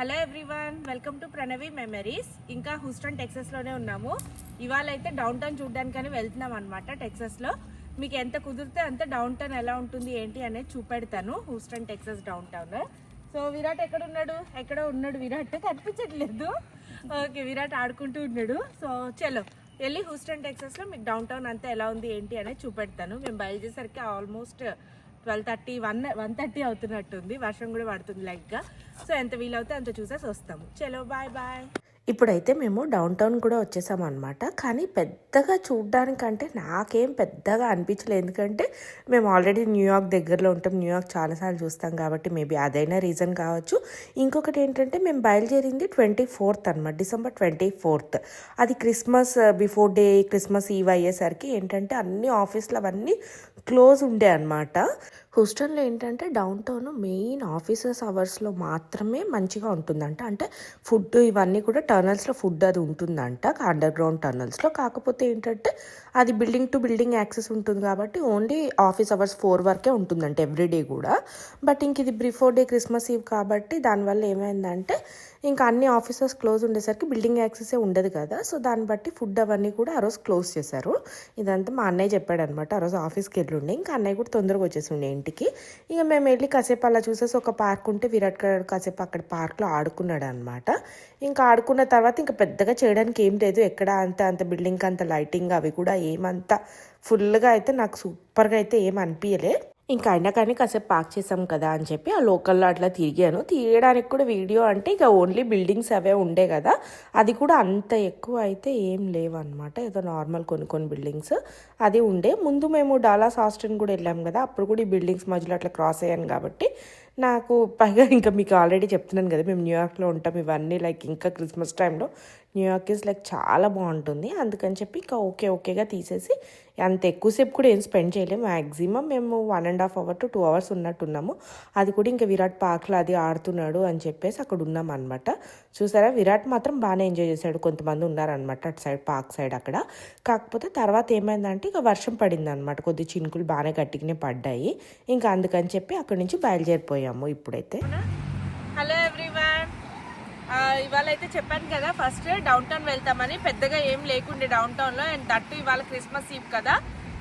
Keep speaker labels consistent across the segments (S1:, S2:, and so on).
S1: Hello everyone, welcome to Pranavi memories. ఇంకా Houston టెక్సస్లోనే ఉన్నాము. ఇవాళ అయితే డౌన్ టౌన్ చూడడానికని వెళ్తున్నాం అనమాట. టెక్సస్లో మీకు ఎంత కుదిరితే అంత డౌన్ టౌన్ ఎలా ఉంటుంది ఏంటి అనేది చూపెడతాను. Houston Texas downtown. So Virat ఎక్కడో ఉన్నాడు. విరాట్ కనిపించట్లేదు. ఓకే, విరాట్ ఆడుకుంటూ ఉన్నాడు. సో చలో వెళ్ళి హూస్టన్ టెక్సస్లో మీకు డౌన్ టౌన్ అంతా ఎలా ఉంది ఏంటి అనేది చూపెడతాను. మేము బయలుదేరేసరికి ఆల్మోస్ట్ 12:30 1:30 అవుతున్నట్టుంది. వర్షం కూడా పడుతుంది లైట్గా. సో ఎంత వీలవుతే అంత చూసేసి వస్తాము. చలో బాయ్ బాయ్.
S2: ఇప్పుడైతే మేము డౌన్ టౌన్ కూడా వచ్చేసాము అనమాట. కానీ పెద్దగా చూడడానికంటే నాకేం పెద్దగా అనిపించలేదు, ఎందుకంటే మేము ఆల్రెడీ న్యూయార్క్ దగ్గరలో ఉంటాం. న్యూయార్క్ చాలాసార్లు చూస్తాం కాబట్టి మేబీ అదైనా రీజన్ కావచ్చు. ఇంకొకటి ఏంటంటే మేము బయలుదేరింది 24th అనమాట, December 24th. అది క్రిస్మస్ బిఫోర్ డే, క్రిస్మస్ ఈవ్ అయ్యేసరికి ఏంటంటే అన్ని ఆఫీసులు అవన్నీ క్లోజ్ ఉండే అనమాట. హూస్టన్లో ఏంటంటే డౌన్ టౌన్ మెయిన్ ఆఫీసెస్ అవర్స్లో మాత్రమే మంచిగా ఉంటుందంట. అంటే ఫుడ్ ఇవన్నీ కూడా టర్నల్స్లో ఫుడ్ అది ఉంటుందంట, అండర్ గ్రౌండ్ టర్నల్స్లో. కాకపోతే ఏంటంటే అది బిల్డింగ్ టు బిల్డింగ్ యాక్సెస్ ఉంటుంది కాబట్టి ఓన్లీ ఆఫీస్ అవర్స్ 4 వరకే ఉంటుందంట ఎవ్రీడే కూడా. బట్ ఇంక ఇది బిఫోర్ డే క్రిస్మస్ ఈవ్ కాబట్టి దానివల్ల ఏమైందంటే ఇంకా అన్ని ఆఫీసెస్ క్లోజ్ ఉండేసరికి బిల్డింగ్ యాక్సెసే ఉండదు కదా. సో దాన్ని బట్టి ఫుడ్ అవన్నీ కూడా ఆ రోజు క్లోజ్ చేశారు. ఇదంతా మా అన్నయ్య చెప్పాడు అనమాట. ఆ రోజు ఆఫీస్కి వెళ్ళుండే, ఇంకా అన్నయ్య కూడా తొందరగా వచ్చేసిండే ఇంటికి. ఇక మేము వెళ్ళి కాసేపు అలా చూసేసి ఒక పార్క్ ఉంటే విరాట్ గారు కాసేపు అక్కడ పార్క్లో ఆడుకున్నాడు అనమాట. ఇంకా ఆడుకున్న తర్వాత ఇంకా పెద్దగా చేయడానికి ఏం లేదు. ఎక్కడ అంత బిల్డింగ్ అంత లైటింగ్ అవి కూడా ఏమంతా ఫుల్గా అయితే నాకు సూపర్గా అయితే ఏం అనిపించలే. ఇంకా అయినా కానీ కాసేపు పార్క్ చేసాం కదా అని చెప్పి ఆ లోకల్లో అట్లా తిరిగాను. తిరగడానికి కూడా వీడియో అంటే ఇక ఓన్లీ బిల్డింగ్స్ అవే ఉండే కదా, అది కూడా అంత ఎక్కువ అయితే ఏం లేవు అనమాట. ఏదో నార్మల్ కొన్ని బిల్డింగ్స్ అది ఉండే. ముందు మేము డాలాస్ ఆస్టిన్ కూడా వెళ్ళాం కదా, అప్పుడు కూడా ఈ బిల్డింగ్స్ మధ్యలో అట్లా క్రాస్ అయ్యాను కాబట్టి నాకు పైగా ఇంకా మీకు ఆల్రెడీ చెప్తున్నాను కదా మేము న్యూయార్క్లో ఉంటాం. ఇవన్నీ లైక్ ఇంకా క్రిస్మస్ టైంలో న్యూయార్క్ ఈజ్ లైక్ చాలా బాగుంటుంది. అందుకని చెప్పి ఇంకా ఓకేగా తీసేసి అంత ఎక్కువసేపు కూడా ఏం స్పెండ్ చేయలేము. మ్యాక్సిమం మేము 1.5 hours to 2 hours ఉన్నట్టున్నాము. అది కూడా ఇంకా విరాట్ పార్క్లో అది ఆడుతున్నాడు అని చెప్పేసి అక్కడ ఉన్నాం అనమాట. చూసారా, విరాట్ మాత్రం బాగానే ఎంజాయ్ చేశాడు. కొంతమంది ఉన్నారనమాట అటు సైడ్ పార్క్ సైడ్ అక్కడ. కాకపోతే తర్వాత ఏమైందంటే ఇక వర్షం పడింది అనమాట, కొద్ది చినుకులు బాగానే గట్టిగానే పడ్డాయి. ఇంకా అందుకని చెప్పి అక్కడి నుంచి బయలుదేరిపోయాము ఇప్పుడైతే.
S1: హలో ఎవ్రీవన్, ఇవాళ అయితే చెప్పాను కదా ఫస్ట్ డౌన్ టౌన్ వెళ్తామని. పెద్దగా ఏం లేకుండే డౌన్ టౌన్లో. అండ్ దట్టు ఇవాళ క్రిస్మస్ ఈవ్ కదా,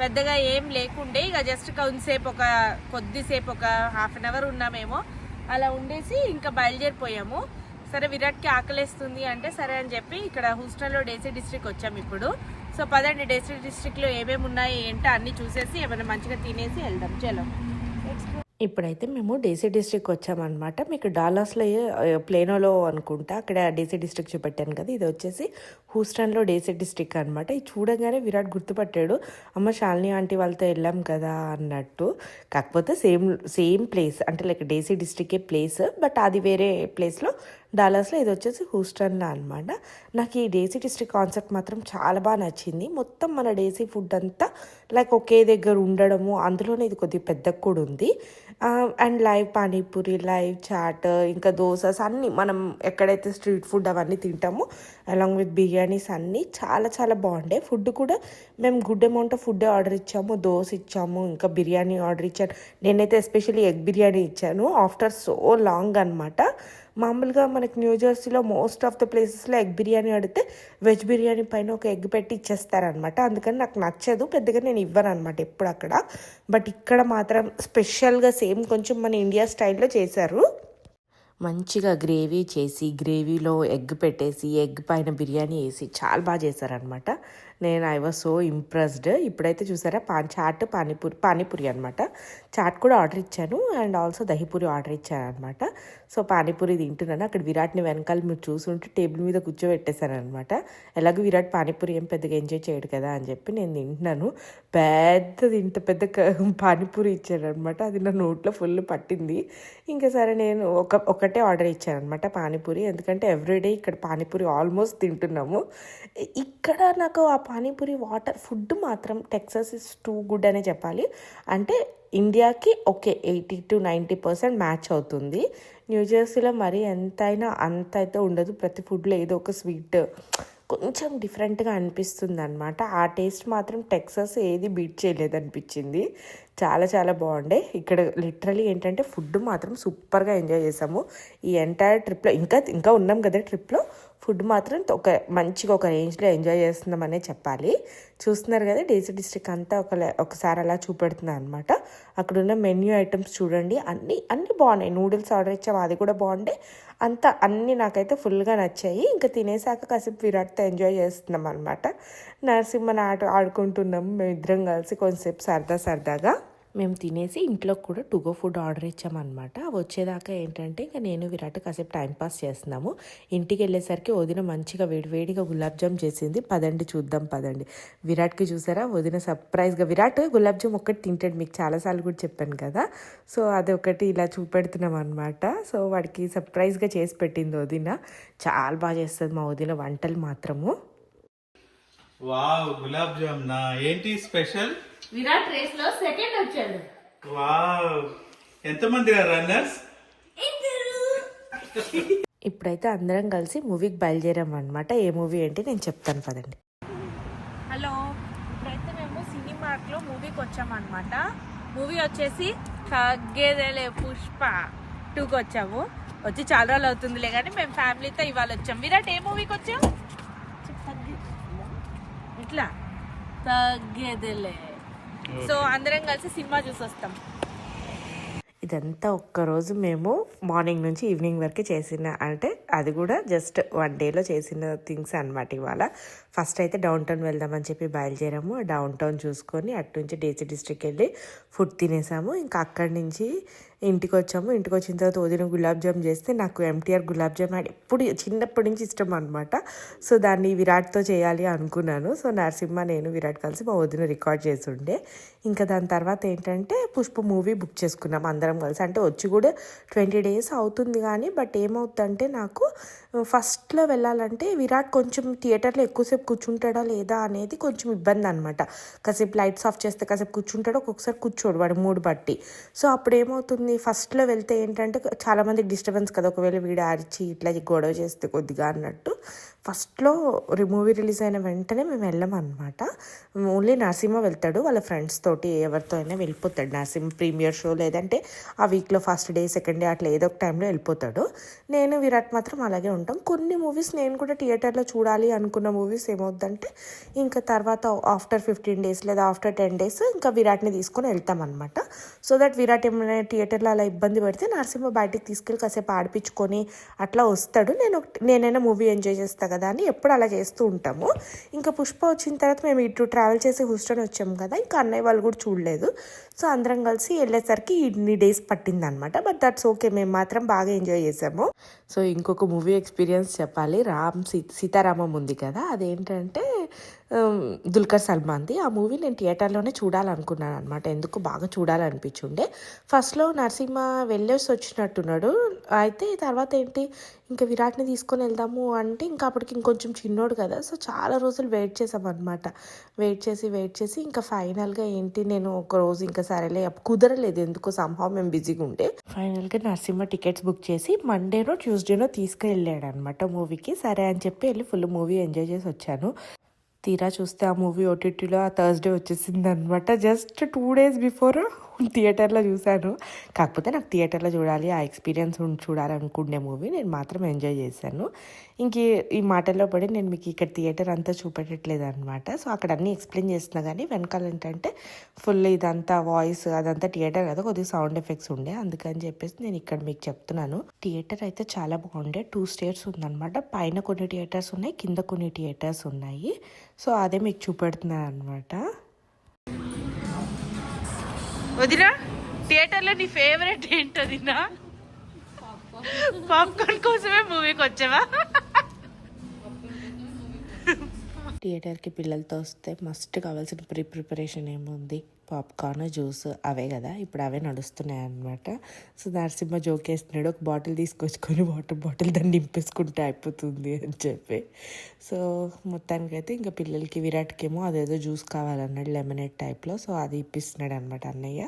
S1: పెద్దగా ఏం లేకుండే. ఇక జస్ట్ కొద్దిసేపు ఒక హాఫ్ అన్ అవర్ ఉన్నామేమో, అలా ఉండేసి ఇంకా బయలుదేరిపోయాము. సరే విరాట్కి ఆకలేస్తుంది అంటే సరే అని చెప్పి ఇక్కడ హూస్టన్లో డేసీ డిస్ట్రిక్ట్ వచ్చాము ఇప్పుడు. సో పదండి డేసీ డిస్ట్రిక్ట్లో ఏమేమి ఉన్నాయి ఏంటో అన్నీ చూసేసి ఏమైనా మంచిగా తినేసి వెళ్దాం. చలో
S2: ఇప్పుడైతే మేము డేసీ డిస్ట్రిక్ట్ వచ్చామన్నమాట. మీకు డాలస్లో ప్లేనోలో అనుకుంటా అక్కడ డేసీ డిస్ట్రిక్ట్ చూపెట్టాను కదా, ఇది వచ్చేసి హూస్టన్లో డేసీ డిస్ట్రిక్ట్ అనమాట. ఇది చూడగానే విరాట్ గుర్తుపట్టాడు, అమ్మ శాలిని ఆంటీ వాళ్ళతో వెళ్ళాం కదా అన్నట్టు. కాకపోతే సేమ్ ప్లేస్, అంటే లైక్ డేసీ డిస్ట్రిక్టే ప్లేస్, బట్ అది వేరే ప్లేస్లో డాలస్లో, ఇది వచ్చేసి హూస్టన్లో అనమాట. నాకు ఈ డేసీ డిస్ట్రిక్ట్ కాన్సెప్ట్ మాత్రం చాలా బాగా నచ్చింది. మొత్తం మన డేసీ ఫుడ్ అంతా లైక్ ఒకే దగ్గర ఉండడము, అందులోనే ఇది కొద్దిగా పెద్దగా కూడా ఉంది. And live panipuri, live chat, ఇంకా దోసాస్ అన్నీ మనం ఎక్కడైతే స్ట్రీట్ ఫుడ్ అవన్నీ తింటామో అలాంగ్ విత్ బిర్యానీస్ అన్నీ చాలా చాలా బాగుండే. ఫుడ్ కూడా మేము good amount of food order ఇచ్చాము, దోశ ఇచ్చాము, ఇంకా బిర్యానీ ఆర్డర్ ఇచ్చాను. నేనైతే ఎస్పెషల్లీ ఎగ్ బిర్యానీ ఇచ్చాను ఆఫ్టర్ సో లాంగ్ అనమాట. మామూలుగా మనకి న్యూజెర్సీలో మోస్ట్ ఆఫ్ ద ప్లేసెస్లో ఎగ్ బిర్యానీ అడిగితే వెజ్ బిర్యానీ పైన ఒక ఎగ్ పెట్టి ఇచ్చేస్తారనమాట. అందుకని నాకు నచ్చదు, పెద్దగా నేను ఇవ్వను అనమాట ఎప్పుడు అక్కడ. బట్ ఇక్కడ మాత్రం స్పెషల్గా సేమ్ కొంచెం మన ఇండియా స్టైల్లో చేశారు. మంచిగా గ్రేవీ చేసి గ్రేవీలో ఎగ్ పెట్టేసి ఎగ్ పైన బిర్యానీ వేసి చాలా బాగా చేశారనమాట. I was so impressed. ఇప్పుడైతే చూసారా పానీపూరి అనమాట. చాట్ కూడా ఆర్డర్ ఇచ్చాను అండ్ ఆల్సో దహిపూరి ఆర్డర్ ఇచ్చాను అనమాట. సో పానీపూరి తింటున్నాను. అక్కడ విరాట్ని వెనకాల మీరు చూసుంటే టేబుల్ మీద కూర్చోబెట్టేశాను అనమాట. ఎలాగో విరాట్ పానీపూరి ఏం పెద్దగా ఎంజాయ్ చేయడు కదా అని చెప్పి నేను తింటున్నాను. ఇంత పెద్ద పానీపూరి ఇచ్చాను అనమాట. అది నా నోట్లో ఫుల్ పట్టింది. ఇంకా సరే నేను ఒకటే ఆర్డర్ ఇచ్చాను అనమాట పానీపూరి, ఎందుకంటే ఎవ్రీడే ఇక్కడ పానీపూరి ఆల్మోస్ట్ తింటున్నాము. ఇక్కడ నాకు ఆ పానీపూరి వాటర్ ఫుడ్ మాత్రం టెక్సస్ ఇస్ టూ గుడ్ అనే చెప్పాలి. అంటే ఇండియాకి ఓకే 80 to 90% మ్యాచ్ అవుతుంది. న్యూజెర్సీలో మరీ ఎంతైనా అంత అయితే ఉండదు. ప్రతి ఫుడ్లో ఏదో ఒక స్వీట్ కొంచెం డిఫరెంట్గా అనిపిస్తుంది అనమాట. ఆ టేస్ట్ మాత్రం టెక్సస్ ఏది బీట్ చేయలేదు అనిపించింది. చాలా చాలా బాగుండే. ఇక్కడ లిటరలీ ఏంటంటే ఫుడ్ మాత్రం సూపర్గా ఎంజాయ్ చేసాము ఈ ఎంటైర్ ట్రిప్లో. ఇంకా ఉన్నాం కదా ట్రిప్లో. ఫుడ్ మాత్రం మంచిగా ఒక రేంజ్లో ఎంజాయ్ చేస్తున్నామనే చెప్పాలి. చూస్తున్నారు కదా డేసీ డిస్ట్రిక్ట్ అంతా ఒకసారి అలా చూపెడుతున్నాను అనమాట. అక్కడున్న మెన్యూ ఐటమ్స్ చూడండి, అన్నీ బాగున్నాయి. నూడిల్స్ ఆర్డర్ ఇచ్చాము, అది కూడా బాగుండే. అన్నీ నాకైతే ఫుల్గా నచ్చాయి. ఇంకా తినేసాక కాసేపు విరాట్తో ఎంజాయ్ చేస్తున్నాం అనమాట. నరసింహని ఆడుకుంటున్నాం మేమిద్దరం కలిసి కొంచెంసేపు సరదాగా. మేము తినేసి ఇంట్లో కూడా టు గో ఫుడ్ ఆర్డర్ ఇచ్చామన్నమాట. వచ్చేదాకా ఏంటంటే ఇంకా నేను విరాట్ కాసేపు టైంపాస్ చేస్తున్నాము. ఇంటికి వెళ్ళేసరికి వదిన మంచిగా వేడివేడిగా గులాబ్ జామ్ చేసింది. చూద్దాం పదండి. విరాట్కి చూసారా, వదిన సర్ప్రైజ్గా, విరాట్ గులాబ్ జామ్ ఒక్కటి తింటాడు, మీకు చాలాసార్లు కూడా చెప్పాను కదా. సో అదొకటి ఇలా చూపెడుతున్నాం అనమాట. సో వాడికి సర్ప్రైజ్గా చేసి పెట్టింది వదిన. చాలా బాగా చేస్తుంది మా వదిన వంటలు మాత్రము.
S3: వావ్, గులాబ్ జామ్ నా ఏంటి స్పెషల్?
S1: విరాట్ రేస్ లో సెకండ్ వచ్చాడు.
S3: వావ్, ఎంతమంది రన్నర్స్?
S2: ఇప్పుడైతే అందరం కలిసి మూవీకి బయలుదేరాం అనమాట. ఏ మూవీ ఏంటి నేను చెప్తాను పదండి.
S1: హలో, ఇప్పుడైతే మేము సినిమార్ట్లో మూవీకి వచ్చామన్నమాట. మూవీ వచ్చేసి తగ్గేదేలే పుష్ప 2కి వచ్చాము. వచ్చి చాలా రోజులు అవుతుందిలే కానీ మేము ఫ్యామిలీతో ఇవాళ వచ్చాం. విరాట్ ఏ మూవీకి వచ్చాం? ఇట్లా తగ్గేదేలే. సో అందరం కలిసి సినిమా చూసి వస్తాం.
S2: ఇదంతా ఒక్కరోజు మేము మార్నింగ్ నుంచి ఈవినింగ్ వరకు చేసిన, అంటే అది కూడా జస్ట్ 1 డేలో చేసిన థింగ్స్ అనమాట. ఇవాళ ఫస్ట్ అయితే డౌన్ టౌన్ వెళ్దామని చెప్పి బయలుదేరాము. డౌన్ టౌన్ చూసుకొని అటు నుంచి డేసీ డిస్ట్రిక్ట్ వెళ్ళి ఫుడ్ తినేసాము. ఇంకా అక్కడి నుంచి ఇంటికి వచ్చాము. ఇంటికి వచ్చిన తర్వాత వదిన గులాబ్ జామ్ చేస్తే నాకు ఎంటీఆర్ గులాబ్ జామ్ ఎప్పుడు చిన్నప్పటి నుంచి ఇష్టం అనమాట. సో దాన్ని విరాట్తో చేయాలి అనుకున్నాను. సో నరసింహ నేను విరాట్ కలిసి మా వదిన రికార్డ్ చేసి ఉండే. ఇంకా దాని తర్వాత ఏంటంటే పుష్ప మూవీ బుక్ చేసుకున్నాం అందరం కలిసి. అంటే వచ్చి కూడా 20 days అవుతుంది కానీ బట్ ఏమవుతుందంటే నాకు ఫస్ట్లో వెళ్ళాలంటే విరాట్ కొంచెం థియేటర్లో ఎక్కువసేపు కూర్చుంటాడా లేదా అనేది కొంచెం ఇబ్బంది అనమాట. కాసేపు లైట్స్ ఆఫ్ చేస్తే కాసేపు కూర్చుంటాడు, ఒక్కొక్కసారి కూర్చోడు వాడు మూడు బట్టి. సో అప్పుడు ఏమవుతుంది, ఫస్ట్లో వెళ్తే ఏంటంటే చాలామందికి డిస్టర్బెన్స్ కదా, ఒకవేళ వీడు అరిచి ఇట్లా గొడవ చేస్తే కొద్దిగా అన్నట్టు. ఫస్ట్లో మూవీ రిలీజ్ అయిన వెంటనే మేము వెళ్ళామన్నమాట. ఓన్లీ నరసింహ వెళ్తాడు వాళ్ళ ఫ్రెండ్స్ తోటి, ఎవరితో అయినా వెళ్ళిపోతాడు. నరసింహ ప్రీమియర్ షో లేదంటే ఆ వీక్లో ఫస్ట్ డే సెకండ్ డే అట్లా ఏదో ఒక టైంలో వెళ్ళిపోతాడు. నేను విరాట్ మాత్రం అలాగే ఉంటాం. కొన్ని మూవీస్ నేను కూడా థియేటర్లో చూడాలి అనుకున్న మూవీస్ ఏమవుద్దంటే ఇంకా తర్వాత ఆఫ్టర్ 15 days లేదా ఆఫ్టర్ 10 days ఇంకా విరాట్ని తీసుకొని వెళ్తామన్నమాట. సో దట్ విరాట్ ఏమైనా థియేటర్లో అలా ఇబ్బంది పడితే నరసింహ బయటికి తీసుకెళ్ళి కాసేపు ఆడిపించుకొని అట్లా వస్తాడు. నేనైనా మూవీ ఎంజాయ్ చేస్తాను కదా అని ఎప్పుడు అలా చేస్తూ ఉంటాము. ఇంకా పుష్ప వచ్చిన తర్వాత మేము ఇటు ట్రావెల్ చేసి హూస్టన్ వచ్చాము కదా, ఇంకా అన్నయ్య వాళ్ళు కూడా చూడలేదు. సో అందరం కలిసి వెళ్ళేసరికి ఇన్ని డేస్ పట్టింది అనమాట. బట్ దట్స్ ఓకే, మేము మాత్రం బాగా ఎంజాయ్ చేసాము. సో ఇంకొక మూవీ ఎక్స్పీరియన్స్ చెప్పాలి. సీతారామం ఉంది కదా, అదేంటంటే దుల్కర్ సల్మాన్ది. ఆ మూవీ నేను థియేటర్లోనే చూడాలనుకున్నాను అనమాట. ఎందుకు బాగా చూడాలనిపించుండే. ఫస్ట్లో నరసింహ వెళ్ళేసి వచ్చినట్టున్నాడు. అయితే తర్వాత ఏంటి, ఇంకా విరాట్ని తీసుకొని వెళ్దాము అంటే ఇంకా అప్పటికి ఇంకొంచెం చిన్నోడు కదా. సో చాలా రోజులు వెయిట్ చేసామన్నమాట. వెయిట్ చేసి ఇంకా ఫైనల్గా ఏంటి, నేను ఒక రోజు ఇంకా సరేలే కుదరలేదు ఎందుకో, సంహవ్ మేము బిజీగా ఉండే. ఫైనల్గా నరసింహ టికెట్స్ బుక్ చేసి మండేనో ట్యూస్డేనో తీసుకెళ్ళాడు అనమాట మూవీకి. సరే అని చెప్పి వెళ్ళి ఫుల్ మూవీ ఎంజాయ్ చేసి వచ్చాను. తీరా చూస్తే ఆ మూవీ ఓటీటీలో ఆ థర్స్డే వచ్చేసింది అనమాట. జస్ట్ 2 days బిఫోర్ థియేటర్లో చూశాను. కాకపోతే నాకు థియేటర్లో చూడాలి, ఆ ఎక్స్పీరియన్స్ చూడాలనుకునే మూవీ నేను మాత్రం ఎంజాయ్ చేశాను. ఇంక ఈ మాటల్లో పడి నేను మీకు ఇక్కడ థియేటర్ అంతా చూపెట్టట్లేదు అనమాట. సో అక్కడ అన్నీ ఎక్స్ప్లెయిన్ చేస్తున్నా కానీ వెనకాల ఏంటంటే ఫుల్ ఇదంతా వాయిస్ అదంతా థియేటర్ కదా, కొద్దిగా సౌండ్ ఎఫెక్ట్స్ ఉండే, అందుకని చెప్పేసి నేను ఇక్కడ మీకు చెప్తున్నాను. థియేటర్ అయితే చాలా బాగుండే. 2 states ఉందన్నమాట. పైన కొన్ని థియేటర్స్ ఉన్నాయి, కింద కొన్ని థియేటర్స్ ఉన్నాయి. సో అదే మీకు చూపెడుతున్నాను అనమాట.
S1: వదినా, థియేటర్లో నీ ఫేవరెట్ ఏంటి వదినా? పాప్కార్న్ కోసమే మూవీకి వచ్చావా?
S2: థియేటర్కి పిల్లలతో వస్తే మస్ట్ కావాల్సిన ప్రిపరేషన్ ఏముంది, పాప్కార్న్ జ్యూస్ అవే కదా, ఇప్పుడు అవే నడుస్తున్నాయి అనమాట. సో నరసింహ జోక్ వేస్తున్నాడు, ఒక బాటిల్ తీసుకొచ్చుకొని వాటర్ బాటిల్ దాన్ని నింపేసుకుంటే అయిపోతుంది అని చెప్పి. సో మొత్తానికైతే ఇంకా పిల్లలకి విరాట్కి ఏమో అదేదో జ్యూస్ కావాలన్నాడు లెమనేడ్ టైప్లో. సో అది ఇప్పిస్తున్నాడు అనమాట అన్నయ్య.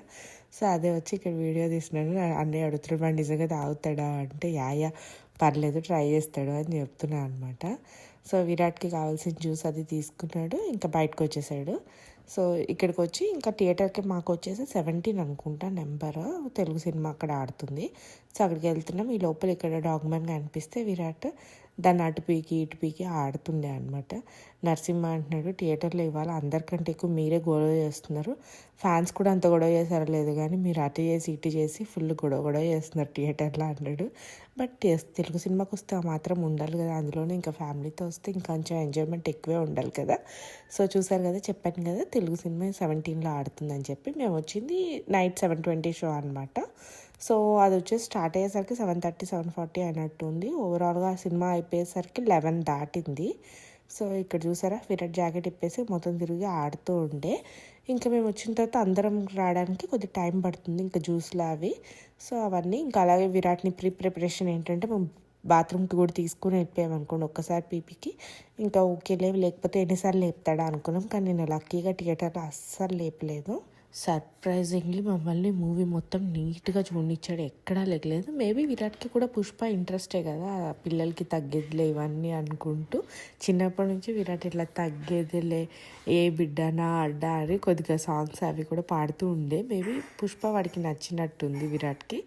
S2: సో అదే వచ్చి ఇక్కడ వీడియో తీస్తున్నాడు. అన్నయ్య అడుగుతున్నాడు వాడు నిజంగా తాగుతాడా అంటే యా పర్లేదు ట్రై చేస్తాడు అని చెప్తున్నాను అనమాట. సో విరాట్కి కావాల్సిన జ్యూస్ అది తీసుకున్నాడు, ఇంకా బయటకు వచ్చేసాడు. సో ఇక్కడికి వచ్చి ఇంకా థియేటర్కి మాకు వచ్చేసి 17 అనుకుంటా నెంబర్, తెలుగు సినిమా అక్కడ ఆడుతుంది. సో అక్కడికి వెళ్తున్నాం. ఈ లోపల ఇక్కడ డాగ్మెన్ కనిపిస్తే విరాట్ దాన్ని అటు పీకి ఇటు పీకి ఆడుతుండే అనమాట. నరసింహ అంటున్నాడు, థియేటర్లో ఇవాళ అందరికంటే ఎక్కువ మీరే గొడవ చేస్తున్నారు, ఫ్యాన్స్ కూడా అంత గొడవ చేశారో లేదు కానీ మీరు అటు చేసి ఇటు చేసి ఫుల్ గొడవ చేస్తున్నారు థియేటర్లో అన్నాడు. బట్ తెలుగు సినిమాకి వస్తే ఆ మాత్రం ఉండాలి కదా, అందులోనే ఇంకా ఫ్యామిలీతో వస్తే ఇంకొంచెం ఎంజాయ్మెంట్ ఎక్కువే ఉండాలి కదా. సో చూసారు కదా, చెప్పాను కదా తెలుగు సినిమా 17లో ఆడుతుందని చెప్పి. మేము వచ్చింది నైట్ 7:20 షో అనమాట. సో అది వచ్చేసి స్టార్ట్ అయ్యేసరికి 7:30 7:40 అయినట్టు ఉంది. ఓవరాల్గా ఆ సినిమా అయిపోయేసరికి 11 దాటింది. సో ఇక్కడ చూసారా విరాట్ జాకెట్ ఇప్పేసి మొత్తం తిరిగి ఆడుతూ ఉండే. ఇంకా మేము వచ్చిన తర్వాత అందరం రావడానికి కొద్దిగా టైం పడుతుంది, ఇంకా జ్యూస్లు అవి. సో అవన్నీ ఇంకా అలాగే విరాట్ని ప్రిపరేషన్ ఏంటంటే మేము బాత్రూమ్కి కూడా తీసుకుని వెళ్ళిపోయాం అనుకోండి ఒక్కసారి పీపీకి. ఇంకా ఓకే లేకపోతే ఎన్నిసార్లు లేపుతాడా అనుకున్నాం, కానీ నేను లక్కీగా థియేటర్లో అస్సలు లేపలేదు. సర్ప్రైజింగ్లీ మమ్మల్ని మూవీ మొత్తం నీట్గా చూడనిచ్చాడు, ఎక్కడా లేగలేదు. మేబీ విరాట్కి కూడా పుష్ప ఇంట్రెస్టే కదా, పిల్లలకి తగ్గేదిలే ఇవన్నీ అనుకుంటూ చిన్నప్పటి నుంచి విరాట్ ఇట్లా తగ్గేదిలే ఏ బిడ్డనా అడ్డా అని కొద్దిగా సాంగ్స్ అవి కూడా పాడుతూ ఉండే. మేబీ పుష్ప వాడికి నచ్చినట్టుంది విరాట్కి.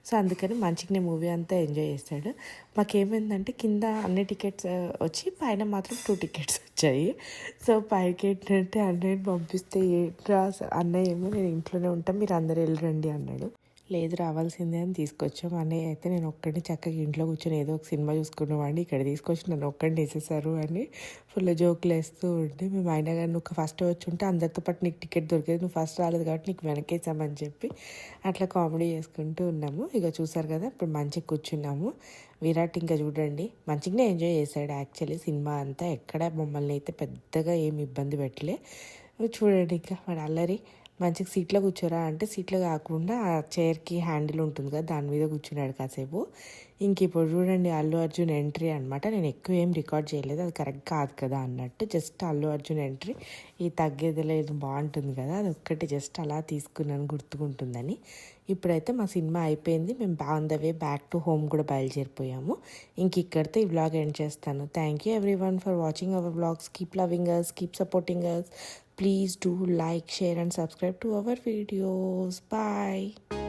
S2: సో అందుకని మంచిగానే మూవీ అంతా ఎంజాయ్ చేస్తాడు. మాకేమైందంటే కింద అన్ని టికెట్స్ వచ్చి పైన మాత్రం 2 టికెట్స్ వచ్చాయి. సో పైకి ఏంటంటే అన్నయ్యని పంపిస్తే ఏంట్రా అన్నయ్య ఏమో నేను ఇంట్లోనే ఉంటాను మీరు అందరు వెళ్ళరండి అన్నాడు. లేదు రావాల్సిందే అని తీసుకొచ్చాం. అన్నయ్య అయితే నేను ఒక్కడిని చక్కగా ఇంట్లో కూర్చొని ఏదో ఒక సినిమా చూసుకున్నామండి, ఇక్కడ తీసుకొచ్చి నన్ను ఒక్కడిని వేసేసారు అని ఫుల్ జోకులు వేస్తూ ఉండి, మేము అయినా కానీ నువ్వు ఫస్ట్ వచ్చి ఉంటే అందరితో పాటు నీకు టికెట్ దొరికేది, నువ్వు ఫస్ట్ రాలేదు కాబట్టి నీకు వెనకేసామని చెప్పి అట్లా కామెడీ చేసుకుంటూ ఉన్నాము. ఇక చూసారు కదా ఇప్పుడు మంచిగా కూర్చున్నాము. విరాట్ ఇంకా చూడండి మంచిగానే ఎంజాయ్ చేశాడు యాక్చువల్లీ సినిమా అంతా, ఎక్కడ మమ్మల్ని అయితే పెద్దగా ఏమి ఇబ్బంది పెట్టలే. చూడండి ఇంకా వాడు అల్లరి మంచిగా సీట్లో కూర్చోరా అంటే సీట్లో కాకుండా ఆ చైర్కి హ్యాండిల్ ఉంటుంది కదా దాని మీద కూర్చున్నాడు కాసేపు. ఇంక ఇప్పుడు చూడండి అల్లు అర్జున్ ఎంట్రీ అనమాట. నేను ఎక్కువ ఏం రికార్డ్ చేయలేదు, అది కరెక్ట్ కాదు కదా అన్నట్టు, జస్ట్ అల్లు అర్జున్ ఎంట్రీ ఈ తగ్గేదిలే ఇది బాగుంటుంది కదా అది ఒక్కటి జస్ట్ అలా తీసుకున్నాను గుర్తుకుంటుందని. ఇప్పుడైతే మా సినిమా అయిపోయింది, మేము on the way back to home కూడా బయలుదేరిపోయాము. ఇంక ఇక్కడితో ఈ వ్లాగ్ ఎండ్ చేస్తాను. Thank you everyone for watching our vlogs. Keep loving us, keep supporting us. Please do like, share and subscribe to our videos. Bye.